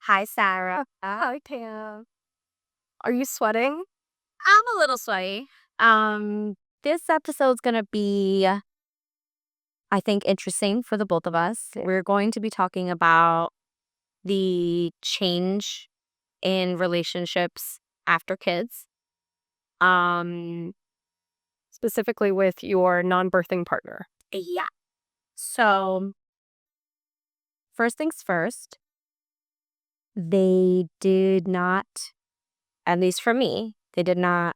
Hi, Sarah. Hi, Pam. Are you sweating? I'm a little sweaty. Um, this episode's gonna be, I think, interesting for the both of us. Yeah. We're going to be talking about the change in relationships after kids. Um, Specifically with your non-birthing partner. yeah. So first things first, they did not, at least for me, they did not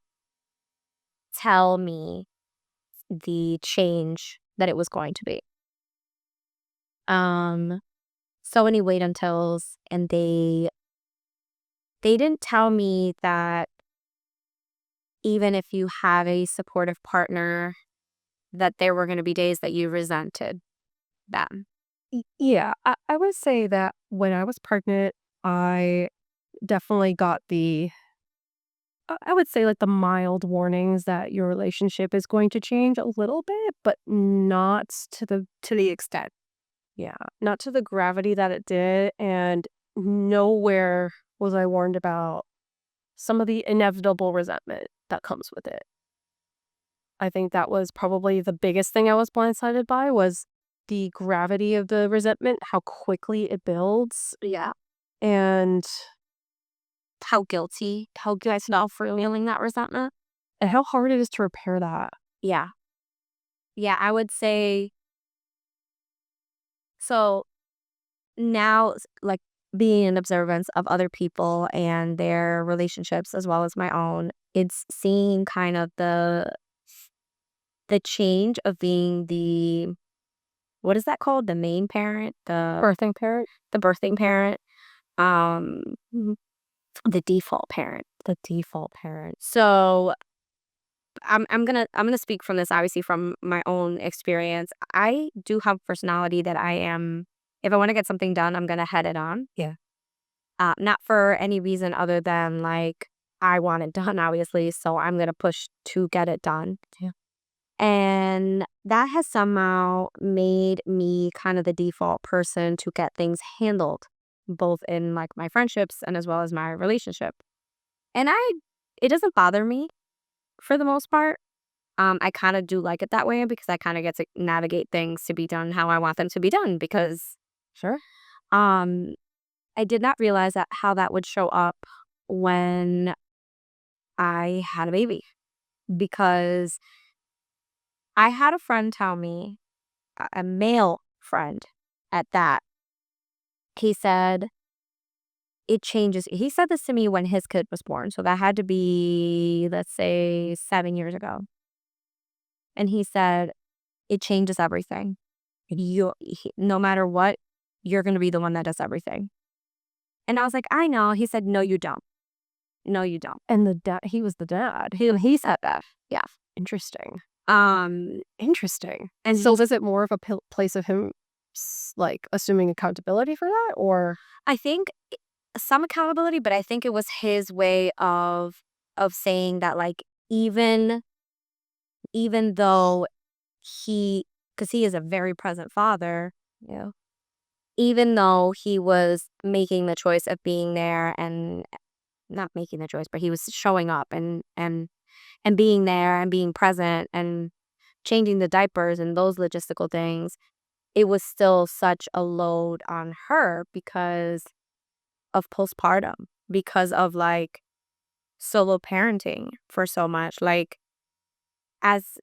tell me the change that it was going to be. Um, so many wait untils, and they didn't tell me that even if you have a supportive partner, that there were going to be days that you resented them. Yeah, I would say that when I was pregnant, I definitely got I would say like the mild warnings that your relationship is going to change a little bit, but not to the extent. Yeah, not to the gravity that it did, and nowhere was I warned about some of the inevitable resentment that comes with it. I think that was probably the biggest thing I was blindsided by was the gravity of the resentment, how quickly it builds, Yeah. and How you guys felt for feeling that resentment. and how hard it is to repair that. Yeah. Yeah. I would say so now, like being an observance of other people and their relationships as well as my own, it's seeing kind of the change of being what is that called? The main parent, Birthing parent? the birthing parent, um, Mhm. the default parent. The default parent. So I'm gonna speak from this obviously from my own experience. I do have a personality that I am if I want to get something done, I'm gonna head it on. Yeah. Not for any reason other than like I want it done, obviously. So I'm gonna push to get it done. Yeah. And that has somehow made me kind of the default person to get things handled, both in like my friendships and as well as my relationship. And it doesn't bother me for the most part. I kind of do like it that way because I kind of get to navigate things to be done how I want them to be done because Sure. um I did not realize that how that would show up when I had a baby because I had a friend tell me, a male friend at that. He said it changes. He said this to me when his kid was born. So that had to be, let's say, 7 years ago. And he said, it changes everything. No matter what, you're going to be the one that does everything. And I was like, I know. He said, no, you don't. No, you don't. And he was the dad. He said that. Yeah. Interesting. Um, Interesting. and So he's, was it more of a place of him like assuming accountability for that or I think some accountability, but I think it was his way of saying that like even though because he is a very present father, yeah. even though he was making the choice of being there and not making the choice, but he was showing up and being there and being present and changing the diapers and those logistical things, it was still such a load on her because of postpartum, because of like solo parenting for so much. Like as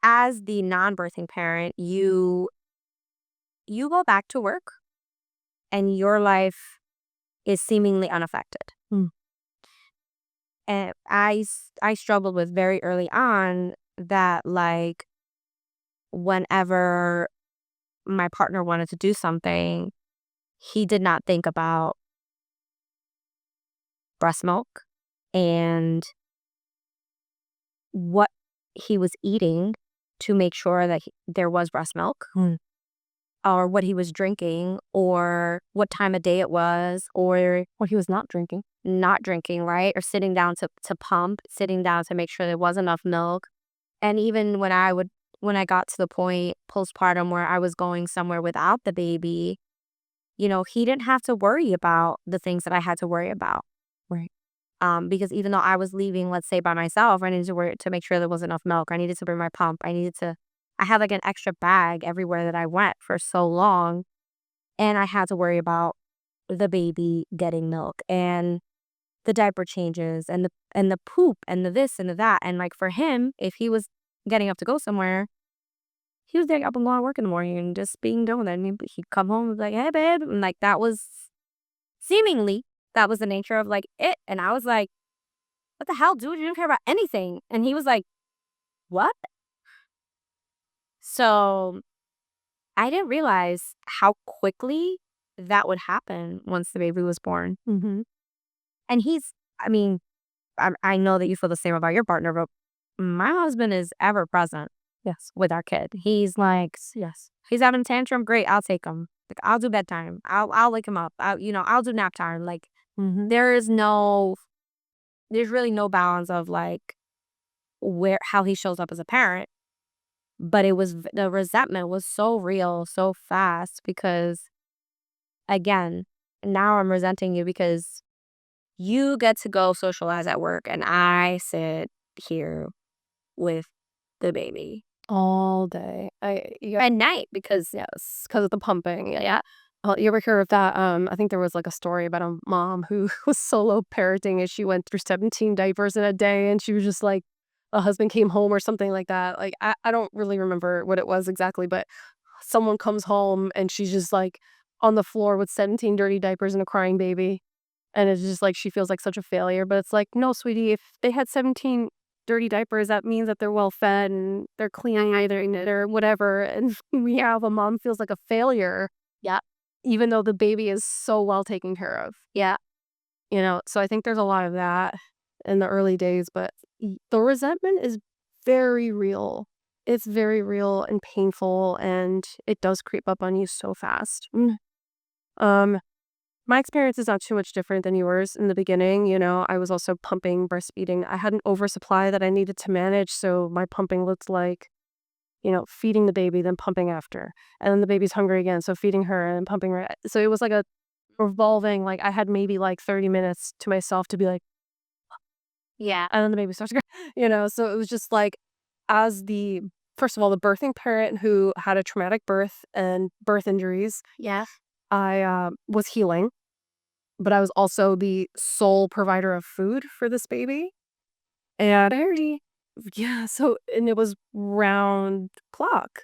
as the non-birthing parent, you go back to work and your life is seemingly unaffected. Mm. And I struggled with very early on that like whenever my partner wanted to do something, he did not think about breast milk and what he was eating to make sure that there was breast milk Mm. or what he was drinking or what time of day it was or Well, he was not drinking. not drinking, right? Or sitting down to pump, sitting down to make sure there was enough milk. And even when I got to the point postpartum where I was going somewhere without the baby, he didn't have to worry about the things that I had to worry about. Right. Because even though I was leaving, let's say by myself, I needed to worry to make sure there was enough milk. I needed to bring my pump. I had like an extra bag everywhere that I went for so long. And I had to worry about the baby getting milk and the diaper changes and the poop and the this and the that. And like for him, if he was getting up to go somewhere, he was getting up and going to work in the morning and just being done with it. And he'd come home and be like, hey babe. And like seemingly that was the nature of like it. And I was like, what the hell, dude? You don't care about anything. And he was like, what? So I didn't realize how quickly that would happen once the baby was born. Mhm. And I mean, I know that you feel the same about your partner, but my husband is ever present Yes. with our kid. He's like, Yes. he's having a tantrum. Great, I'll take him. Like I'll do bedtime. I'll wake him up. I'll do nap time. Like Mhm. there is no, there's really no balance of like how he shows up as a parent. But the resentment was so real, so fast because again, now I'm resenting you because you get to go socialize at work and I sit here with the baby All day. at night because Yes, because of the pumping, yeah. You ever hear of that, I think there was, like, a story about a mom who was solo parenting and she went through 17 diapers in a day, and she was just like a husband came home or something like that, like, I don't really remember what it was exactly, but someone comes home and she's just, like, on the floor with 17 dirty diapers and a crying baby, and it's just like she feels like such a failure, but it's like, "No, sweetie, if they had 17 dirty diapers, that means that they're well fed and they're clean eating it or whatever, and we have a mom feels like a failure, yeah, even though the baby is so well taken care of, yeah. So I think there's a lot of that in the early days, but the resentment is very real. It's very real and painful, and it does creep up on you so fast. Um My experience is not too much different than yours in the beginning, I was also pumping, breastfeeding. I had an oversupply that I needed to manage, so my pumping looked like, feeding the baby, then pumping after. And then the baby's hungry again, so feeding her and pumping her. So it was like a revolving, like I had maybe like 30 minutes to myself to be like, Yeah. and then the baby starts to cry, So it was just like, as the, first of all, the birthing parent who had a traumatic birth and birth injuries, Yeah. I was healing. But I was also the sole provider of food for this baby, and Very yeah, and it was round clock,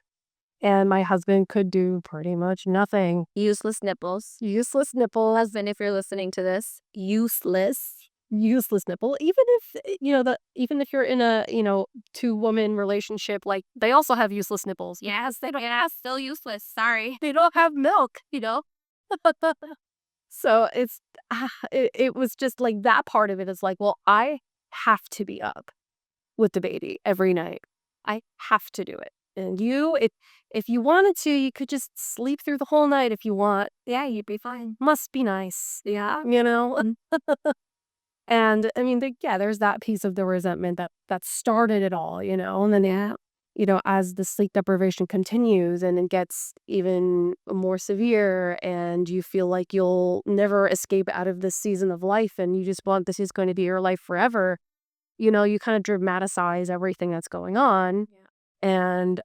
and my husband could do pretty much nothing. useless nipples. Useless nipples, Husband, if you're listening to this, useless. useless nipple, even if, even if you're in a, two-woman relationship, like, they also have useless nipples. Yes, they don't. Yeah, still useless. Sorry. They don't have milk. So it was just like that part of it is like, well, I have to be up with the baby every night. I have to do it. And if you wanted to, you could just sleep through the whole night if you want. Yeah, you'd be fine. Must be nice, Yeah. And I mean, yeah, there's that piece of the resentment that started it all, and then Yeah. as the sleep deprivation continues and it gets even more severe and you feel like you'll never escape out of this season of life and you just want this is going to be your life forever, you kind of dramatize everything that's going on. Yeah. And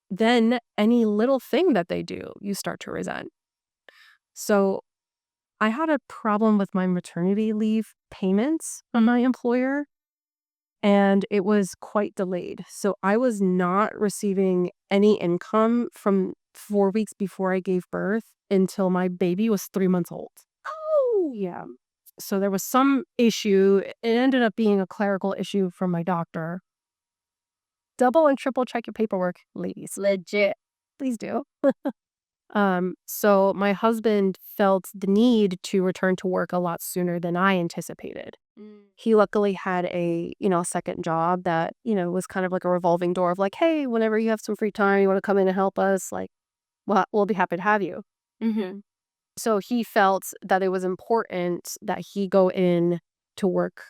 then any little thing that they do, you start to resent. So I had a problem with my maternity leave payments from my employer, and it was quite delayed. So I was not receiving any income from 4 weeks before I gave birth until my baby was 3 months old. Oh, Yeah. So there was some issue. It ended up being a clerical issue from my doctor. Double and triple check your paperwork, ladies. legit. Please do. So my husband felt the need to return to work a lot sooner than I anticipated. Mm. He luckily had a second job that, was kind of like a revolving door of like, hey, whenever you have some free time, you want to come in and help us, like, well, we'll be happy to have you. Mm-hmm. So he felt that it was important that he go in to work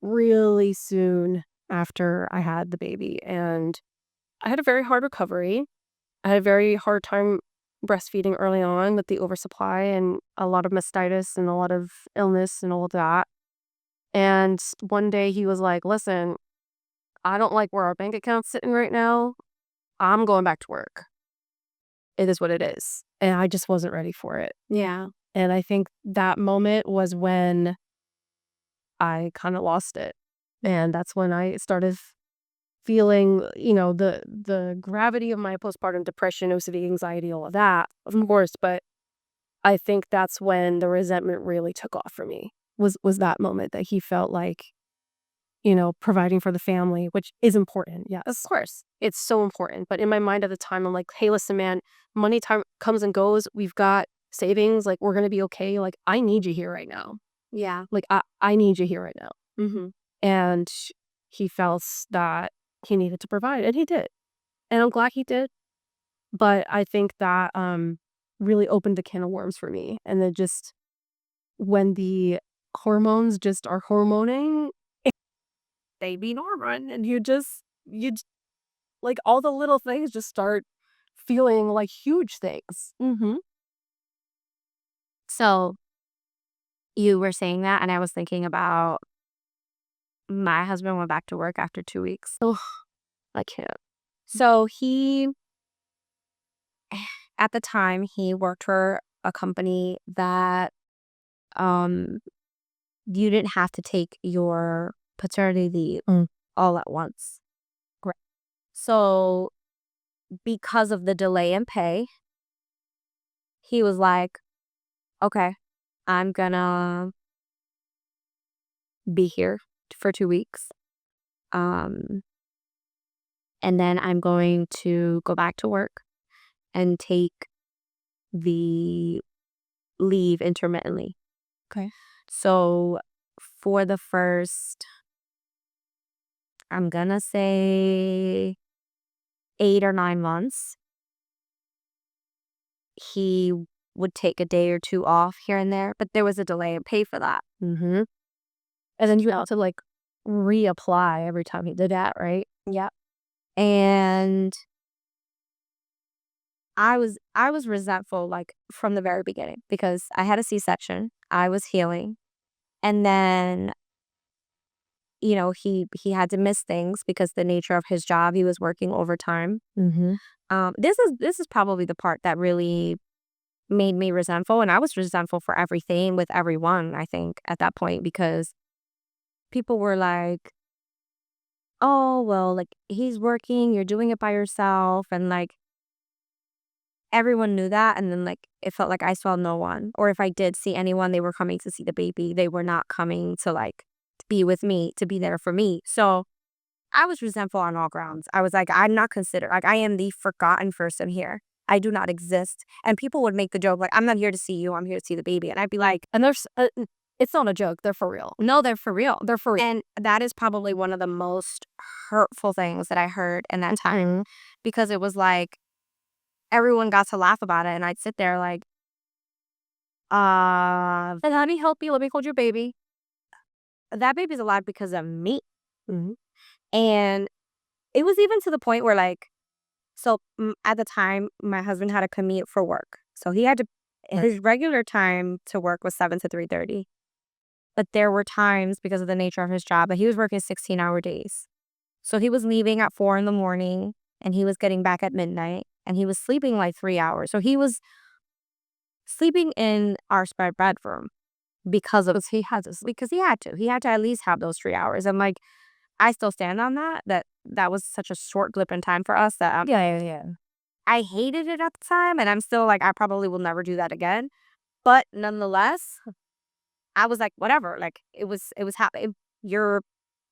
really soon after I had the baby. And I had a very hard recovery. I had a very hard time breastfeeding early on with the oversupply and a lot of mastitis and a lot of illness and all of that. And one day he was like, "Listen, I don't like where our bank account's sitting right now. I'm going back to work. It is what it is." And I just wasn't ready for it. Yeah. And I think that moment was when I kinda lost it. And that's when I started feeling, the gravity of my postpartum depression, OCD, anxiety, all of that, of course, but I think that's when the resentment really took off for me, was that moment that he felt like, providing for the family, which is important, Of yes. course. It's so important, but in my mind at the time, I'm like, "Hey, listen, man, money time comes and goes. We've got savings, like, we're gonna be okay. Like, I need you here right now. Yeah. Like, I need you here right now." Mhm. And he felt that he needed to provide, and he did, and I'm glad he did, but I think that, really opened a can of worms for me, and then just when the hormones just are hormoning, they be normal, and like, all the little things just start feeling like huge things. Mhm. So, you were saying that, and I was thinking about my husband went back to work after 2 weeks. Ugh. I can't. So, he at the time, he worked for a company that, um, you didn't have to take your paternity leave Mm. all at once. Right. So, because of the delay in pay, he was like, "Okay, I'm gonna be here for 2 weeks, um, and then I'm going to go back to work and take the leave intermittently." Okay. So, for the first, I'm gonna say 8 or 9 months, he would take a day or 2 off here and there, but there was a delay in pay for that. Mhm. And then you have to, like, reapply every time he did that, right? Yep. And I was resentful, like, from the very beginning because I had a C-section, I was healing, and then, he had to miss things because the nature of his job, he was working overtime. Mhm. This is probably the part that really made me resentful, and I was resentful for everything with everyone, I think, at that point because people were like, "Oh, well, like, he's working, you're doing it by yourself," and, like, everyone knew that, and then, like, it felt like I saw no one, or if I did see anyone, they were coming to see the baby, they were not coming to, like, to be with me, to be there for me, so I was resentful on all grounds. I was like, "I'm not considered, like, I am the forgotten person here. I do not exist," and people would make the joke, like, "I'm not here to see you, I'm here to see the baby," and I'd be like, And it's not a joke, they're for real. "No, they're for real." They're for real. And that is probably one of the most hurtful things that I heard in that time because it was like everyone got to laugh about it, and I'd sit there like, "And let me help you, let me hold your baby." That baby's alive because of me, Mhm. and it was even to the point where, like, so, at the time, my husband had a commute for work, so he had to his regular time to work was 7 to 3:30, but there were times because of the nature of his job that he was working 16-hour days. So he was leaving at 4 in the morning, and he was getting back at midnight, and he was sleeping, like, 3 hours. So he was sleeping in our spare bedroom because he had to sleep because he had to. He had to at least have those 3 hours, and, like, I still stand on that was such a short blip in time for us that, Yeah, yeah, yeah. I hated it at the time, and I'm still like, I probably will never do that again, but nonetheless, I was like, "Whatever," like, it was happening. Your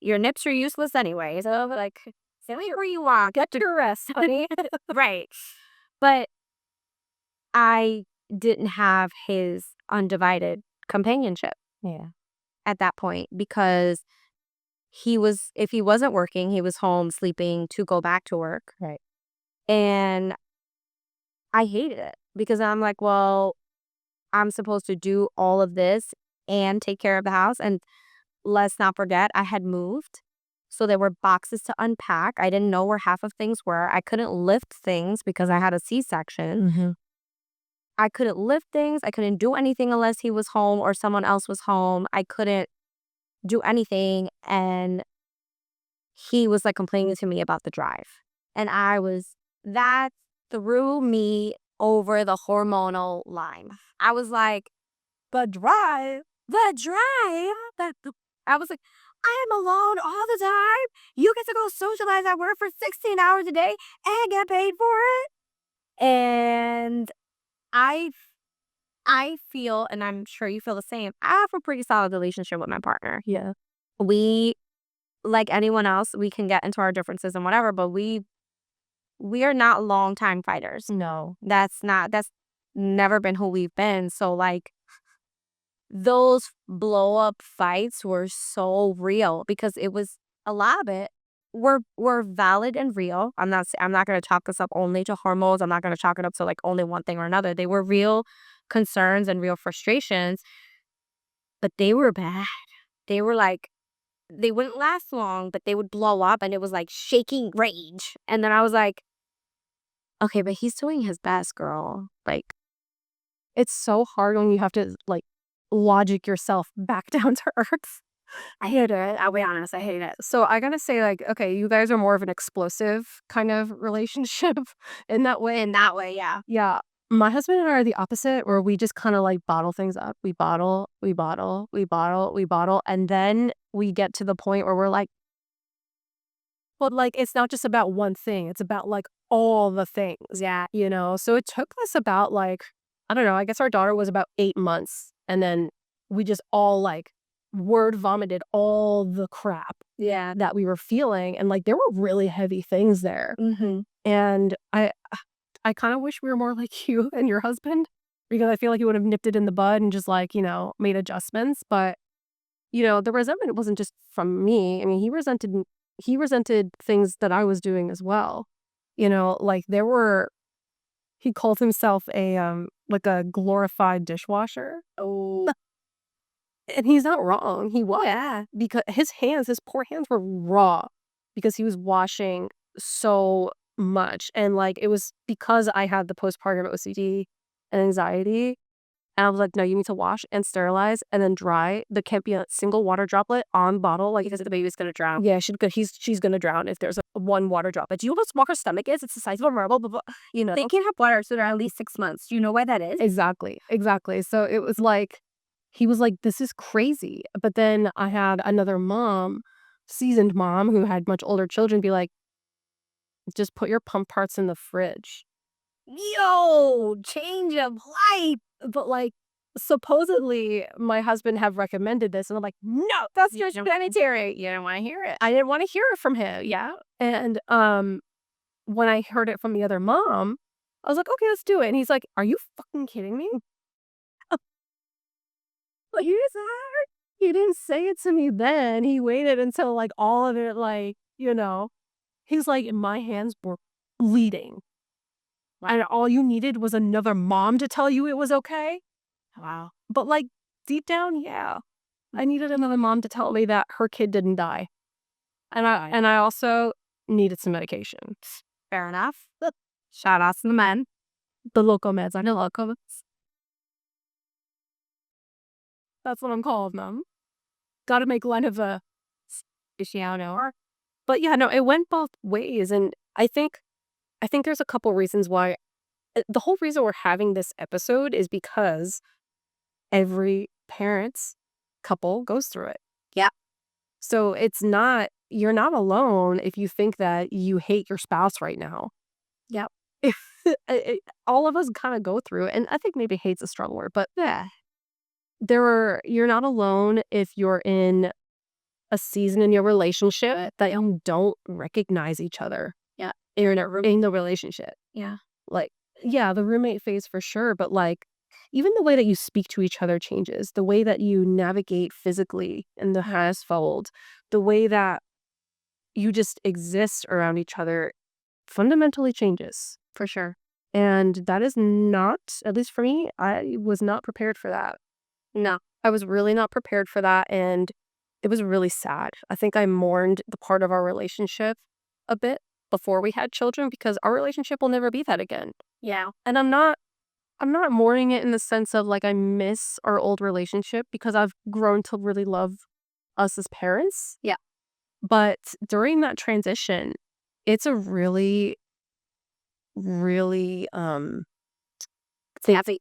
nips are useless anyway, so, like, say whatever you want, get your rest, honey. Right. But I didn't have his undivided companionship Yeah. at that point because if he wasn't working, he was home sleeping to go back to work, Right. and I hated it because I'm like, "Well, I'm supposed to do all of this and take care of the house," and let's not forget, I had moved, so there were boxes to unpack. I didn't know where half of things were. I couldn't lift things because I had a C-section. Mhm. I couldn't lift things. I couldn't do anything unless he was home or someone else was home. I couldn't do anything. And he was like complaining to me about the drive. And that threw me over the hormonal line. I was like, The drive. the drive? I was like, I am alone all the time. You get to go socialize at work for 16 hours a day and get paid for it. And I I feel, and I'm sure you feel the same, I have a pretty solid relationship with my partner. Yeah. We, like anyone else, we can get into our differences and whatever, but we are not long time fighters. No. That's never been who we've been. So like those blow up fights were so real because it was a lot of it were valid and real. I'm not going to chalk this up only to hormones. I'm not going to chalk it up to like only one thing or another. They were real concerns and real frustrations, but they were bad. They were like they wouldn't last long, but they would blow up and it was like shaking rage. And then I was like, okay, but he's doing his best, girl. Like, It's so hard when you have to, like, logic yourself back down to earth. I hate it. I'll be honest, I hate it. So I gotta say, like, okay, you guys are more of an explosive kind of relationship in that way. In that way, yeah. Yeah. My husband and I are the opposite, where we just kind of like bottle things up. We bottle, we bottle, we bottle, we bottle. And then we get to the point where we're like, but like, it's not just about one thing, it's about like all the things, Yeah. you know? So it took us about like, I don't know, I guess our daughter was about 8 months. And then we just all like word vomited all the crap Yeah. that we were feeling. And like, there were really heavy things there. Mm-hmm. And I kind of wish we were more like you and your husband because I feel like you would have nipped it in the bud and just like, made adjustments. But, the resentment wasn't just from me. I mean, he resented things that I was doing as well. Like he called himself like a glorified dishwasher. Oh, And he's not wrong. He was. yeah. Because his poor hands were raw because he was washing so much. And like it was because I had the postpartum OCD and anxiety. And I was like, no, you need to wash and sterilize and then dry. There can't be a single water droplet on bottle. Like, Because the baby's gonna drown. yeah, she's gonna drown if there's one water droplet. Do you know how small her stomach is? It's the size of a marble. Blah, blah, They can't have water, so they're at least 6 months. Do you know why that is? Exactly, exactly. So it was like, he was like, this is crazy. But then I had another mom, seasoned mom who had much older children be like, just put your pump parts in the fridge. Yo, change of life. But like, supposedly my husband have recommended this. And I'm like, no, that's just sanitary. You don't want to hear it. I didn't want to hear it from him. Yeah. And when I heard it from the other mom, I was like, okay, let's do it. And he's like, are you fucking kidding me? Like, he didn't say it to me then. He waited until like all of it, like, he's like, my hands were bleeding. And all you needed was another mom to tell you it was okay. Wow. But like deep down, yeah, I needed another mom to tell me that her kid didn't die. And I also needed some medication. Fair enough. Shout outs to the men. The local meds. I know local meds. That's what I'm calling them. Got to make light of a Aficionado. But yeah, no, it went both ways. And I think there's a couple reasons why. The whole reason we're having this episode is because every parent's couple goes through it. Yeah. So you're not alone if you think that you hate your spouse right now. Yep. All of us kind of go through it. And I think maybe hate's a strong word, but yeah, you're not alone if you're in a season in your relationship that you don't recognize each other. Yeah. You're in the relationship. Yeah. Like, yeah, the roommate phase for sure, but like even the way that you speak to each other changes, the way that you navigate physically in the household, the way that you just exist around each other fundamentally changes. For sure. And that is not, at least for me, I was not prepared for that. No. I was really not prepared for that. And it was really sad. I think I mourned the part of our relationship a bit before we had children because our relationship will never be that again. Yeah. And I'm not I'm not mourning it in the sense of, like, I miss our old relationship because I've grown to really love us as parents, Yeah. but during that transition, it's a really, really,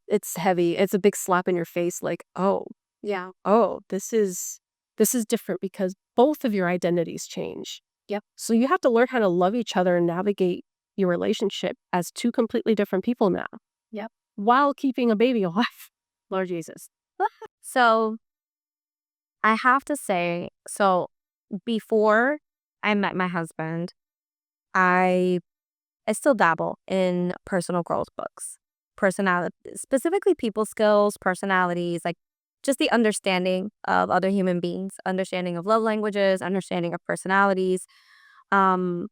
it's heavy. It's a big slap in your face, like, "Oh, Yeah. oh, this is different because both of your identities change." Yep. So you have to learn how to love each other and navigate your relationship as 2 completely different people now, Yep. while keeping a baby alive. Lord Jesus. So I have to say, so before I met my husband, I I still dabble in personal growth books, personality, specifically people skills, personalities, like just the understanding of other human beings, understanding of love languages, understanding of personalities. Um,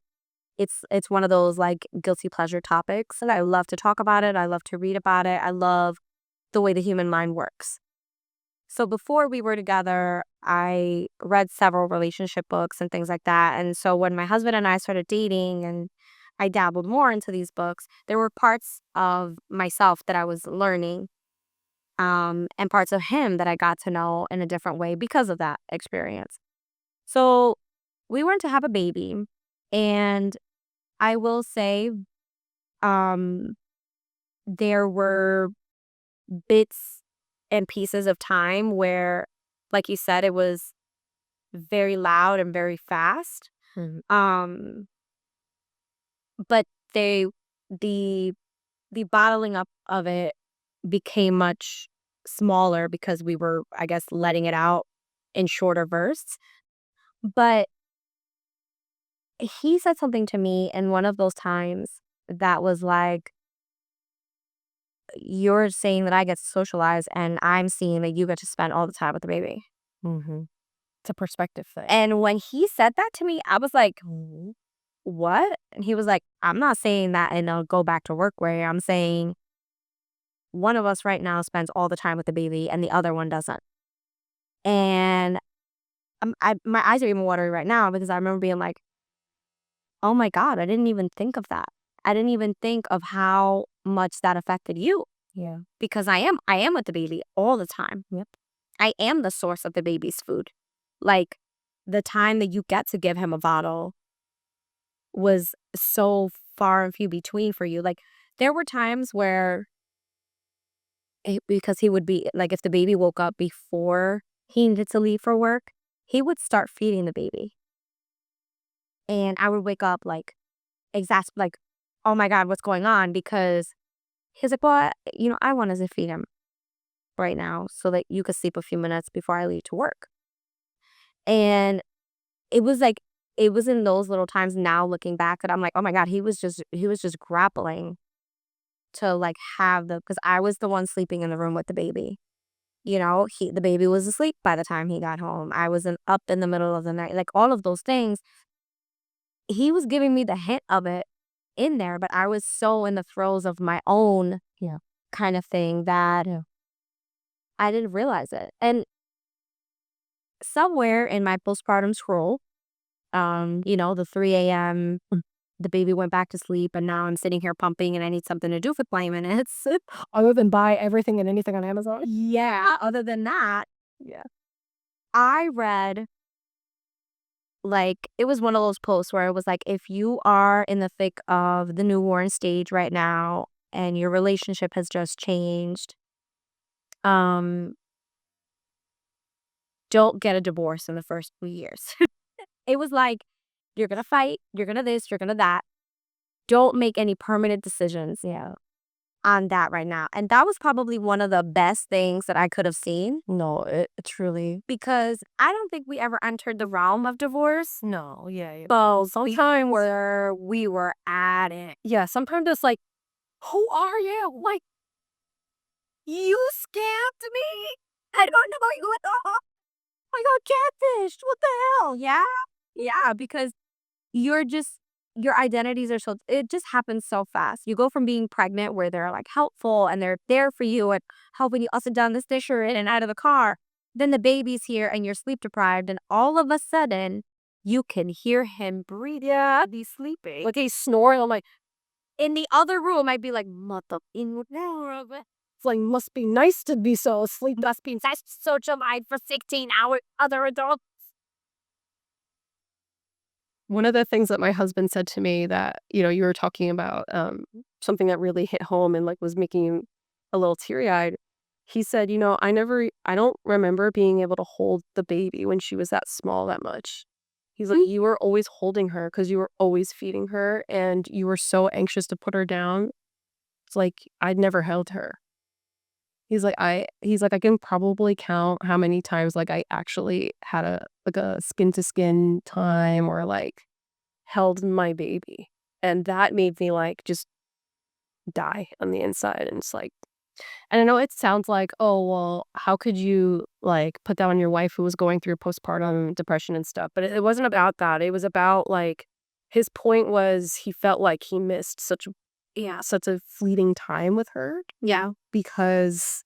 it's one of those like guilty pleasure topics, and I love to talk about it. I love to read about it. I love the way the human mind works. So before we were together, I read several relationship books and things like that. And so when my husband and I started dating and I dabbled more into these books, there were parts of myself that I was learning, and parts of him that I got to know in a different way because of that experience. So we were to have a baby. And I will say, um, there were bits and pieces of time where, like you said, it was very loud and very fast. Mhm. But they the the bottling up of it became much smaller because we were, I guess, letting it out in shorter bursts. But he said something to me in one of those times that was like, "You're saying that I get to socialize, and I'm seeing that you get to spend all the time with the baby." Mhm. It's a perspective thing. And when he said that to me, I was like, Mhm. "What?" And he was like, "I'm not saying that in a go back to work way. I'm saying one of us right now spends all the time with the baby and the other one doesn't." And my eyes are even watery right now because I remember being like, "Oh my God, I didn't even think of that. I didn't even think of how much that affected you Yeah. because I am with the baby all the time. Yep. I am the source of the baby's food. Like the time that you get to give him a bottle was so far and few between for you. Like there were times where because he would be like if the baby woke up before he needed to leave for work, he would start feeding the baby. And I would wake up like like, oh my God, what's going on? Because he's like, well, I wanted to feed him right now so that you could sleep a few minutes before I leave to work. And it was like, it was in those little times now looking back that I'm like, oh my God, he was just grappling to like have because I was the one sleeping in the room with the baby. The baby was asleep by the time he got home. I wasn't up in the middle of the night. Like all of those things, he was giving me the hint of it in there, but I was so in the throes of my own Yeah. kind of thing that Yeah. I didn't realize it. And somewhere in my postpartum scroll, the 3 a.m., the baby went back to sleep, and now I'm sitting here pumping and I need something to do for 20 minutes. Other than buy everything and anything on Amazon? Yeah. Other than that, Yeah. I read like it was one of those posts where it was like, if you are in the thick of the newborn stage right now and your relationship has just changed, um, don't get a divorce in the first 2 years. It was like, you're gonna fight, you're gonna this, you're gonna that. Don't make any permanent decisions Yeah. on that right now. And that was probably one of the best things that I could have seen No, it truly. because I don't think we ever entered the realm of divorce. No, yeah, yeah. But Sometimes where we were at it. yeah, sometimes it's like, "Who are you?" Like, You scammed me. I don't know you at all. I got catfished. What the hell? Yeah. Yeah, because you're just your identities are so it just happens so fast. You go from being pregnant where they're like helpful and they're there for you and helping you up and down the stairs in and out of the car. Then the baby's here and you're sleep deprived and all of a sudden you can hear him breathe. yeah, He's sleeping. like, he's snoring, I'm like, In the other room, I'd be like, mother. It's like, must be nice to be so asleep. Must be nice to socialize for 16 hours other adults. One of the things that my husband said to me that, you were talking about, something that really hit home and, like, was making you a little teary-eyed. He said, I don't remember being able to hold the baby when she was that small that much. He's like, "You were always holding her because you were always feeding her, and you were so anxious to put her down. It's like, I'd never held her." He's like, "I can probably count how many times, like, I actually had a skin-to-skin time or, like, held my baby." And that made me, like, just die on the inside, and it's like and I know it sounds like, "Oh, well, how could you, like, put that on your wife who was going through postpartum depression and stuff?" But it wasn't about that. It was about, like his point was he felt like he missed such a fleeting time with her Yeah. because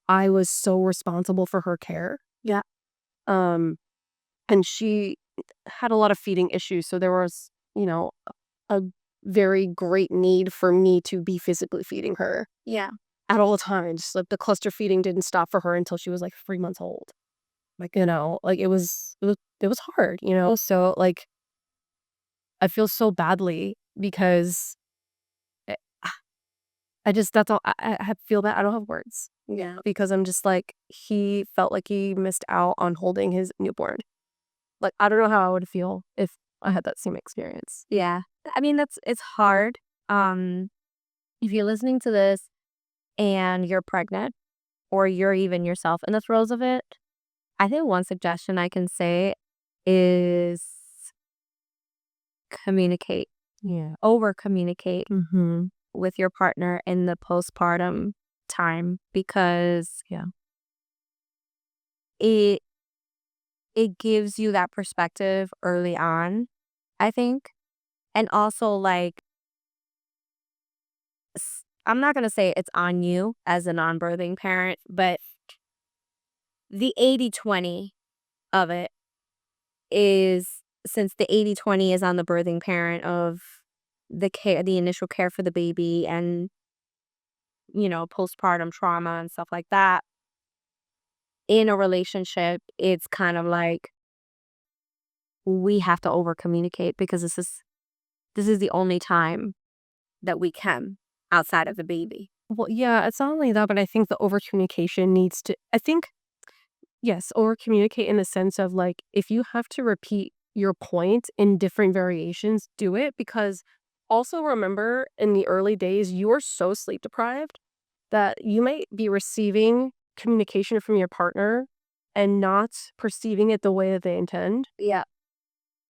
I was so responsible for her care. Yeah. Um, and she had a lot of feeding issues, so there was, a very great need for me to be physically feeding her Yeah. at all times. Like, the cluster feeding didn't stop for her until she was, like, 3 months old. Like, like, it was hard, So, like, I feel so badly because eh, I just that's all I feel bad. I don't have words Yeah. because I'm just like, he felt like he missed out on holding his newborn. Like, I don't know how I would feel if I had that same experience. Yeah. I mean, it's hard. Um, if you're listening to this and you're pregnant or you're even yourself in the throes of it, I think one suggestion I can say is communicate, Yeah. over communicate Mhm. with your partner in the postpartum time because Yeah. it it gives you that perspective early on, I think. And also like I'm not going to say it's on you as a non-birthing parent, but the 80/20 of it is since the 80/20 is on the birthing parent of the initial care for the baby and, postpartum trauma and stuff like that. In a relationship, it's kind of like we have to over communicate because this is the only time that we can outside of the baby. Well, yeah, it's not only that, but I think the over communication needs to I think yes, over communicate in the sense of, like, if you have to repeat your point in different variations, do it because also remember in the early days, you are so sleep deprived that you might be receiving communication from your partner and not perceiving it the way that they intend. Yeah.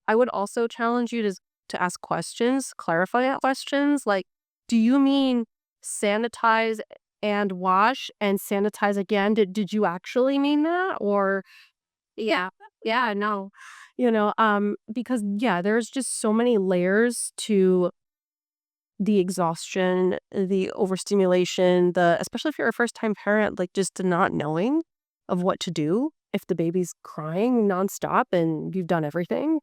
I would also challenge you to ask questions, clarify questions like, "Do you mean sanitize and wash and sanitize again? Did you actually mean that?" Or Yeah. Yeah, no. because yeah, there's just so many layers to the exhaustion, the overstimulation, the especially if you're a first-time parent, like, just the not knowing of what to do if the baby's crying nonstop and you've done everything.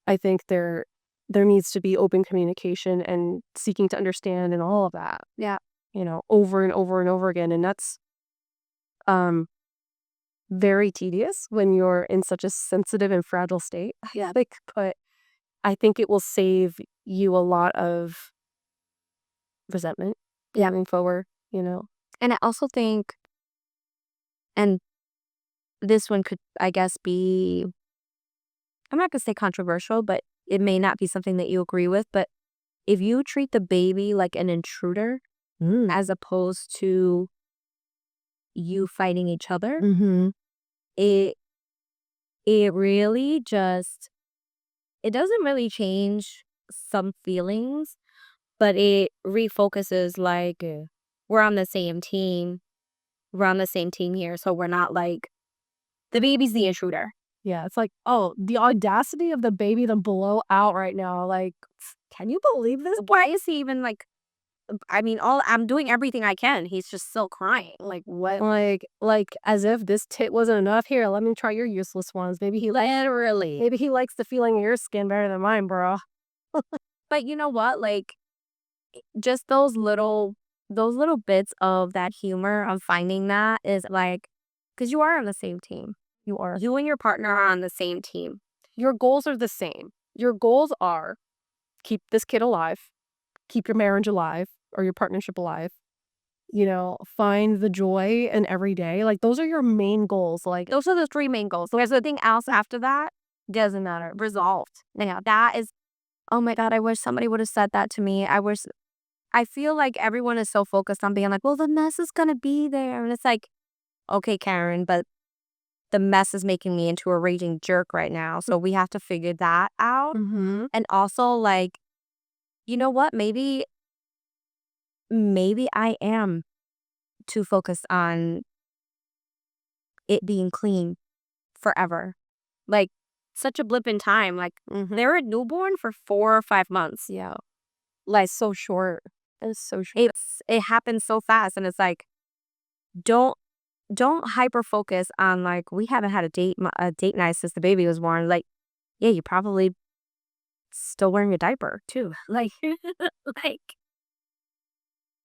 I think there needs to be open communication and seeking to understand and all of that, Yeah. over and over and over again, and that's, um, very tedious when you're in such a sensitive and fragile state, Yeah. but I think it will save you a lot of resentment Yeah. moving forward. And I also think, and this one could, I guess, be, I'm not going to say controversial, but it may not be something that you agree with. But if you treat the baby like an intruder Mm. as opposed to you fighting each other, Mhm. it, it really just, it doesn't really change some feelings, but it refocuses like Yeah. we're on the same team. We're on the same team here. So we're not like the baby's the intruder. Yeah, it's like, "Oh, the audacity of the baby to blow out right now, like, can you believe this?" Why is he even like, I mean, all I'm doing everything I can. He's just still crying. Like what? Like, as if this tit wasn't enough, "Here, let me try your useless ones. Literally. Maybe he likes the feeling of your skin better than mine, bro." But you know what? Like just those little those little bits of that humor of finding that is like, because you are on the same team. You are. You and your partner are on the same team. Your goals are the same. Your goals are keep this kid alive, keep your marriage alive or your partnership alive. Find the joy in every day. Like, those are your main goals. Like, Those are the three main goals. So there's anything else after that, doesn't matter. Resolved. Now, that is, oh my God, I wish somebody would have said that to me. I feel like everyone is so focused on being like, well, the mess is going to be there. And it's like, okay, Karen, but the mess is making me into a raging jerk right now. So we have to figure that out. mhm. And also, like, you know what? Maybe I am too focused on it being clean forever. Like, such a blip in time. Like, they're a newborn for 4 or 5 months. Yeah. Like, So short. It's so short. it happens so fast. And it's like, don't hyper focus on like, we haven't had a date night since the baby was born. Like, yeah, you probably still wearing a diaper too. Like, like,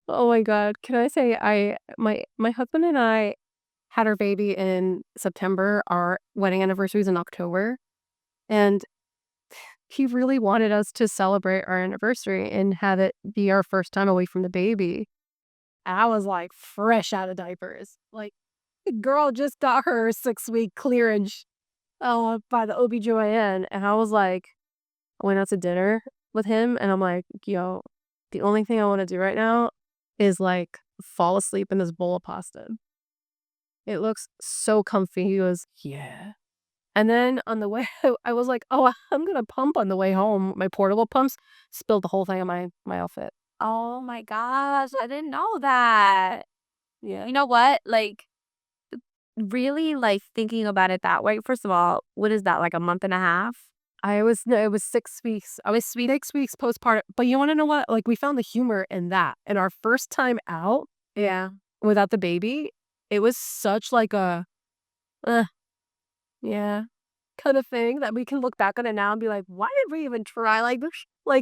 Oh my god. Can I say my husband and I had our baby in September. Our wedding anniversary is in October, and he really wanted us to celebrate our anniversary and have it be our first time away from the baby. And I was, like, fresh out of diapers. Like, the girl just got her 6-week clearance, by the OBGYN, and I was like I went out to dinner with him, and I'm like, "Yo, the only thing I wanna do right now is, like, fall asleep in this bowl of pasta. It looks so comfy." He goes, "Yeah." And then on the way I was like, "Oh, I'm gonna pump on the way home." My portable pumps spilled the whole thing on my outfit. oh my gosh, I didn't know that. Yeah. You know what? Like, really, like, thinking about it that way. First of all, what is that, like a month and a half? I was no, it was 6 weeks. I was 6 weeks postpartum, but you wanna know what? Like, we found the humor in that. And our first time out Yeah. without the baby, it was such like a, "Uh, yeah," kinda thing that we can look back on it now and be like, "Why did we even try?" Like,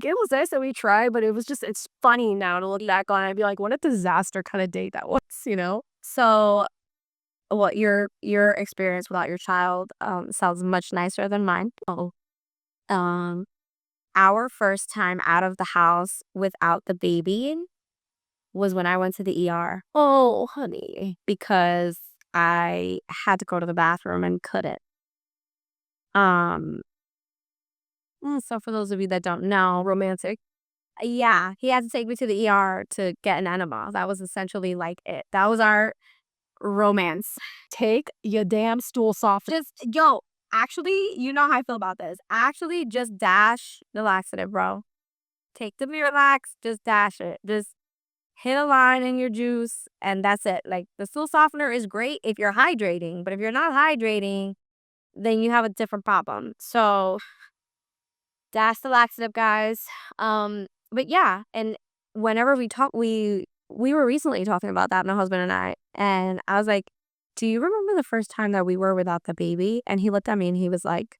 it was nice that we tried, but it was just it's funny now to look back on it and be like, "What a disaster kinda date that was," you know? So, what your experience without your child sounds much nicer than mine. Oh. Um, our first time out of the house without the baby was when I went to the ER "Oh, honey." because I had to go to the bathroom and couldn't. Um, so for those of you that don't know, Romantic. yeah, he had to take me to the ER to get an enema. That was essentially like it. That was our romance. Take your damn stool soft. Just yo, actually, you know how I feel about this. Actually, just dash the laxative, bro. Take the Miralax, just dash it. Just hit a line in your juice, and that's it. Like, the stool softener is great if you're hydrating, but if you're not hydrating, then you have a different problem. So dash the laxative, guys. But yeah, and whenever we talk, we were recently talking about that, my husband and I was like, "Do you remember the first time that we were without the baby?" And he looked at me and he was like,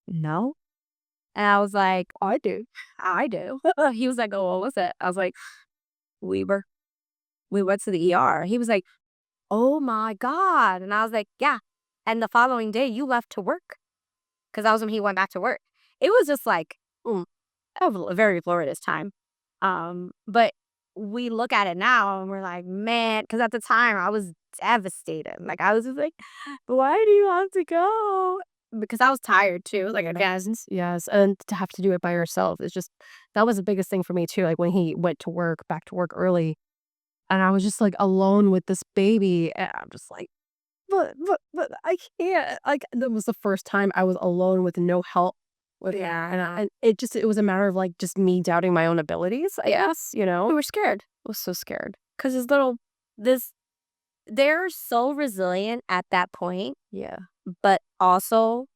"No." And I was like, I do. "I do." He was like, "Oh, what was it?" I was like, "We were we went to the ER." He was like, "Oh my God." And I was like, "Yeah." And the following day, you left to work because that was when he went back to work. It was just like, a very glorious time. But we look at it now and we're like, man, because at the time I was devastated. Like, I was just like, why do you have to go? Because I was tired too. Like, I guess. Yes, and to have to do it by yourself is just that was the biggest thing for me too, like, when he went to work back to work early, and I was just, like, alone with this baby, and I'm just like, "But I can't." Like, that was the first time I was alone with no help with him, Yeah, I and know. it was a matter of, like, just me doubting my own abilities, I guess, you We know? were scared I was so scared. because they're so resilient at that point, Yeah. but also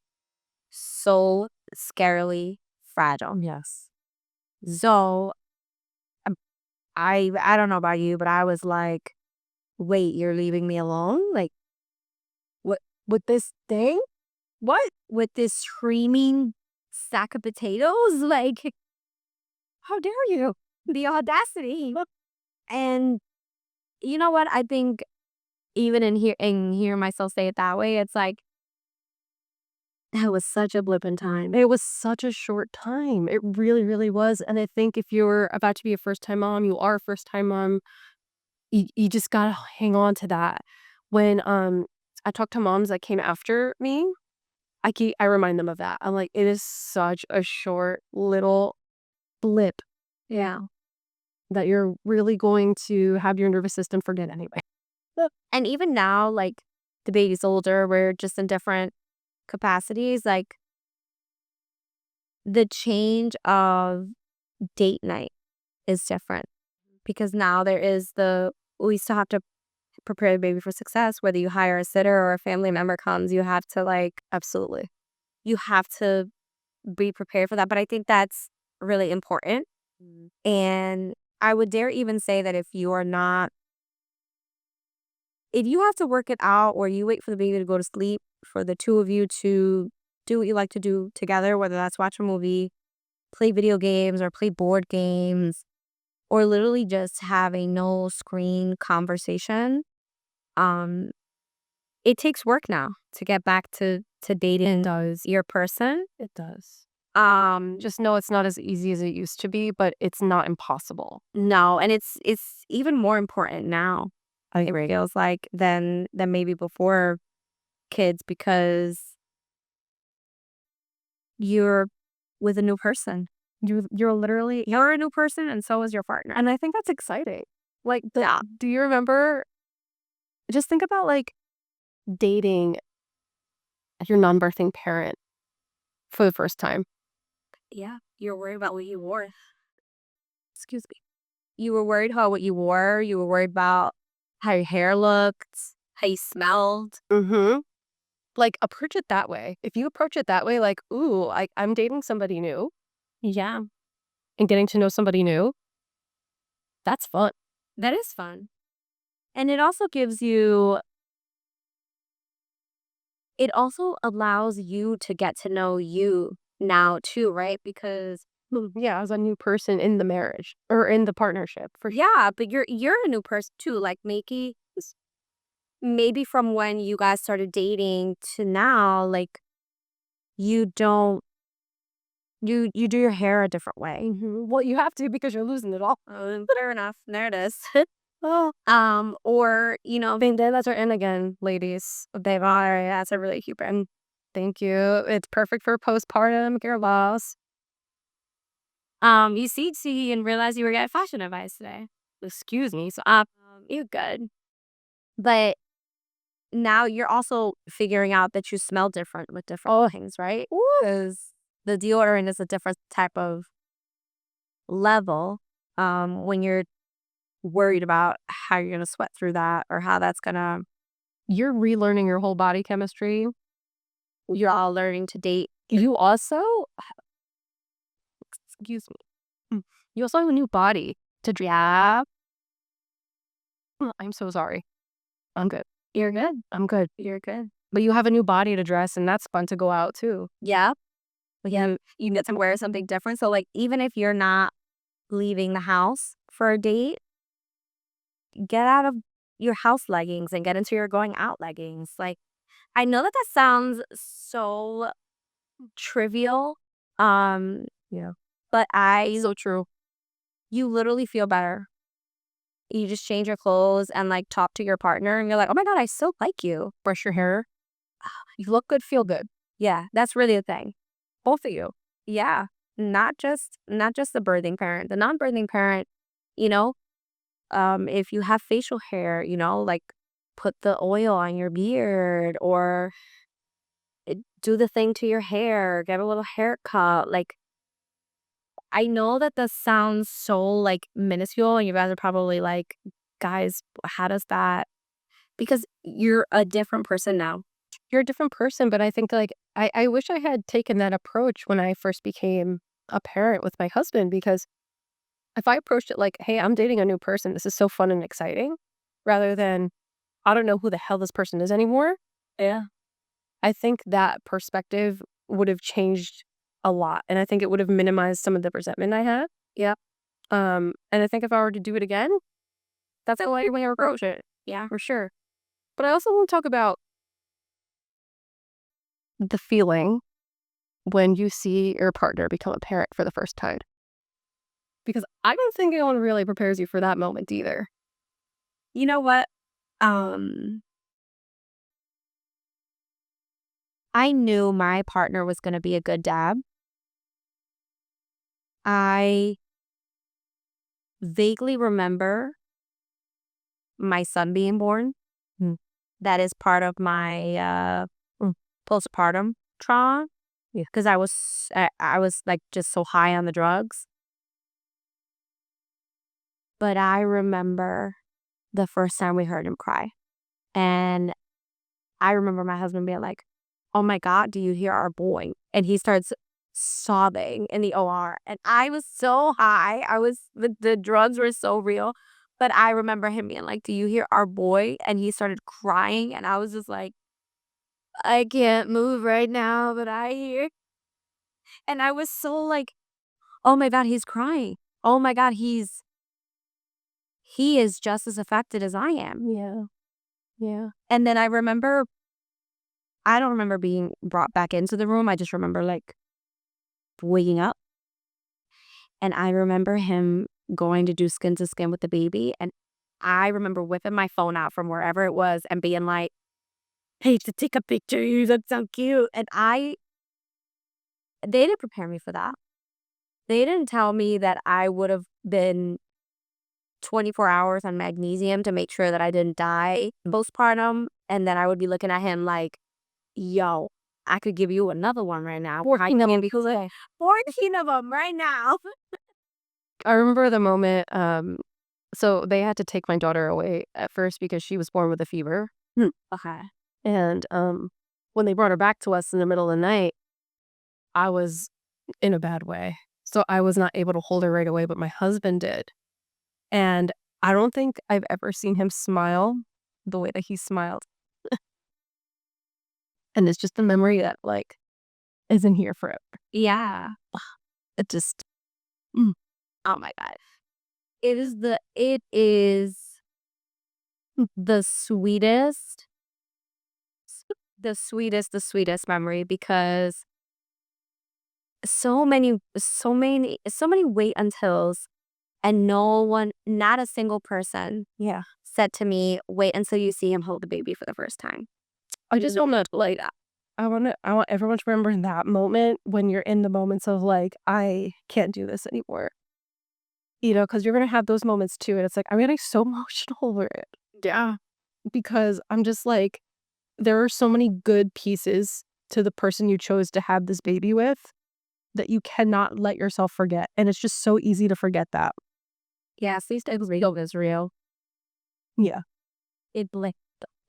so scarily fragile. Yes. So I don't know about you, but I was like, "Wait, you're leaving me alone? Like, what With this thing? What? with this screaming sack of potatoes? Like, how dare you? The audacity." And you know what? I think even in hearing myself say it that way, it's like, that was such a blip in time. It was such a short time. It really, really was. And I think if you're about to be a first-time mom, you are a first-time mom, you just gotta hang on to that. When, I talk to moms that came after me, I remind them of that. I'm like, "It is such a short little blip Yeah. that you're really going to have your nervous system forget anyway." And even now, like, the baby's older, we're just in different capacities, like, the change of date night is different because now there is we still have to prepare the baby for success, whether you hire a sitter or a family member comes, you have to, like, Absolutely. you have to be prepared for that, but I think that's really important, Mm. and I would dare even say that if you have to work it out or you wait for the baby to go to sleep for the 2 of you to do what you like to do together, whether that's watch a movie, play video games, or play board games, or literally just have a no screen conversation, um, it takes work now to get back to It dating does. your person. It does. Um, Just know it's not as easy as it used to be, but it's not impossible. no, and it's even more important now, I it agree. feels like, than maybe before kids because you're with a new person. You're a new person and so is your partner. And I think that's exciting. Like, Yeah. do you remember just think about, like, dating your non-birthing parent for the first time. Yeah. You're worried about what you wore. Excuse me. You were worried about what you wore. You were worried about how your hair looked, how you smelled. Mhm. Like, approach it that way. If you approach it that way, like, "Ooh, I'm dating somebody new Yeah. and getting to know somebody new," that's fun. That is fun. And it also allows you to get to know you now too, right? Because Yeah, as a new person in the marriage or in the partnership for sure. yeah, but you're a new person too. Like maybe from when you guys started dating to now, like you don't you do your hair a different way. Mhm. Well, you have to because you're losing it all. Fair enough. There it is. Oh, Or, bandanas are in again, ladies. they are, that's a really cute brand. Thank you. It's perfect for postpartum girl boss. You and realize you were getting fashion advice today. Excuse me. So, You're good. But now you're also figuring out that you smell different with different oh, things, right? woo, Because the deodorant is a different type of level when you're worried about how you're going to sweat through that or how that's going to, you're relearning your whole body chemistry. you're all learning to date. You also, excuse me. You also have a new body to dress. Yeah, I'm so sorry. I'm good. you're good. I'm good. You're good. But you have a new body to dress, and that's fun to go out too. Yeah. Yeah. You get to wear something different. So, like, even if you're not leaving the house for a date, get out of your house leggings and get into your going out leggings. Like, I know that sounds so trivial, um, Yeah. but So true. you literally feel better. You just change your clothes and like talk to your partner, and you're like, oh my God, I so like you. Brush your hair. You look good, feel good. Yeah, that's really the thing. Both of you. Yeah, not just the birthing parent, the non-birthing parent. You know, if you have facial hair, like put the oil on your beard or do the thing to your hair, get a little haircut. Like, I know that this sounds so like minuscule, and you guys are probably like, guys, how does that? Because you're a different person now. You're a different person, but I think like I wish I had taken that approach when I first became a parent with my husband because if I approached it like, "Hey, I'm dating a new person. This is so fun and exciting," rather than, "I don't know who the hell this person is anymore." Yeah. I think that perspective would have changed a lot, and I think it would have minimized some of the resentment I had. Yep. And I think if I were to do it again, That's the way we approach it, Yeah. for sure. But I also want to talk about the feeling when you see your partner become a parent for the first time. Because I don't think anyone really prepares you for that moment either. You know what? Um, I knew my partner was gonna be a good dad. I vaguely remember my son being born. Mm, That is part of my, mm, postpartum trauma yeah. because I was, like, just so high on the drugs. But I remember the first time we heard him cry, and I remember my husband being like, "Oh my god, do you hear our boy?" And he starts sobbing in the OR, and I was so high, the drugs were so real, but I remember him being like, "Do you hear our boy?" And he started crying, and I was just like, "I can't move right now, but I hear." And I was so like, "Oh my god, he's crying. Oh my god, he is just as affected as I am." Yeah. Yeah. And then I don't remember being brought back into the room, I just remember, like, waking up, and I remember him going to do skin to skin with the baby, and I remember whipping my phone out from wherever it was and being like, "Hey, to take a picture, you look so cute." And they didn't prepare me for that. They didn't tell me that I would've been 24 hours on magnesium to make sure that I didn't die postpartum, and then I would be looking at him like, "Yo, I could give you another one right now." 14 of 'em. 14 of them right now. I remember the moment, so they had to take my daughter away at first because she was born with a fever. Okay. And, when they brought her back to us in the middle of the night, I was in a bad way. So I was not able to hold her right away, but my husband did. And I don't think I've ever seen him smile the way that he smiled. And it's just a memory that, like, isn't here forever. Yeah. It just mm, Oh my god. It is mm, the sweetest, the sweetest memory because so many wait untils and not a single person yeah. said to me, "Wait until you see him hold the baby for the first time." I just wanna, like, I want everyone to remember that moment when you're in the moments of, like, "I can't do this anymore." You know, because 'cause you're gonna have those moments too, and it's like, I'm getting so emotional over it Yeah. because I'm just like, there are so many good pieces to the person you chose to have this baby with that you cannot let yourself forget, and it's just so easy to forget that. Yeah, sleep real is real. Yeah. It blink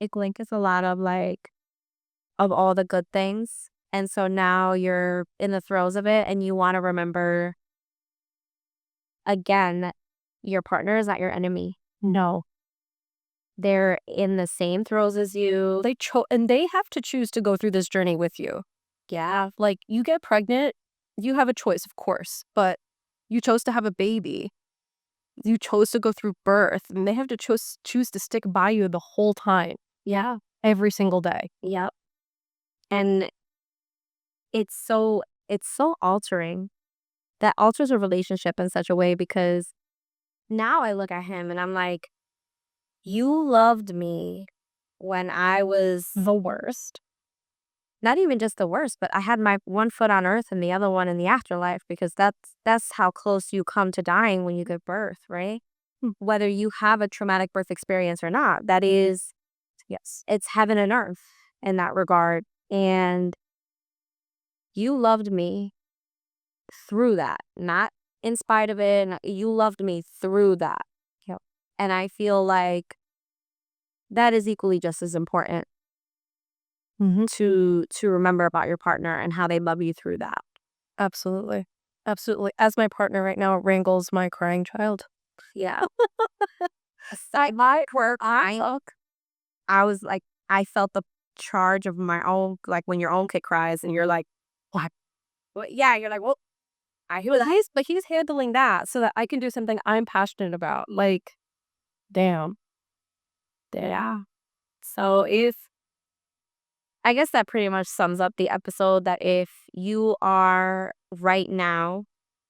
it blinkers a lot of, like, of all the good things, and so now you're in the throes of it, and you wanna remember, again, that your partner is not your enemy. No. They're in the same throes as you. And they have to choose to go through this journey with you. Yeah. Like, you get pregnant, you have a choice, of course, but you chose to have a baby. You chose to go through birth, and they have to choose to stick by you the whole time, Yeah. every single day. Yep. And it's so altering. That alters a relationship in such a way because now I look at him and I'm like, "You loved me when I was The worst. not even just the worst, but I had my one foot on earth and the other one in the afterlife because that's how close you come to dying when you give birth, right? Mm, Whether you have a traumatic birth experience or not, that is yes. it's heaven and earth in that regard. And you loved me through that, not in spite of it. You loved me through that. Yep. And I feel like that is equally just as important Mhm. to remember about your partner and how they love you through that. Absolutely. Absolutely. As my partner right now wrangles my crying child. Yeah. Aside my work, I was like, I felt the charge of my own, like when your own kid cries and you're like, what? Well, yeah, you're like, well, I hear that. But he's handling that so that I can do something I'm passionate about. Like, Damn. Yeah. So if I guess that pretty much sums up the episode, that if you are right now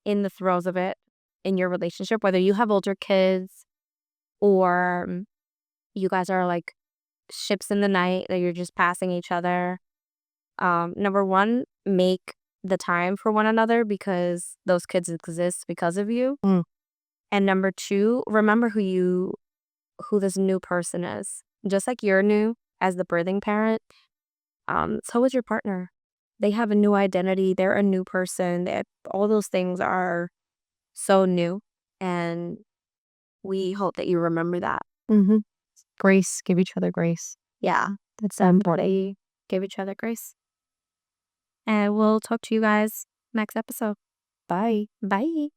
in the throes of it in your relationship, whether you have older kids or you guys are like ships in the night that you're just passing each other, number one, make the time for one another because those kids exist because of you. Mm. And number two, remember who this new person is. Just like you're new as the birthing parent, so is your partner. They have a new identity. They're a new person. All those things are so new, and we hope that you remember that. Mhm. Grace. Give each other grace. Yeah, That's so important. definitely give each other grace. And we'll talk to you guys next episode. Bye. Bye.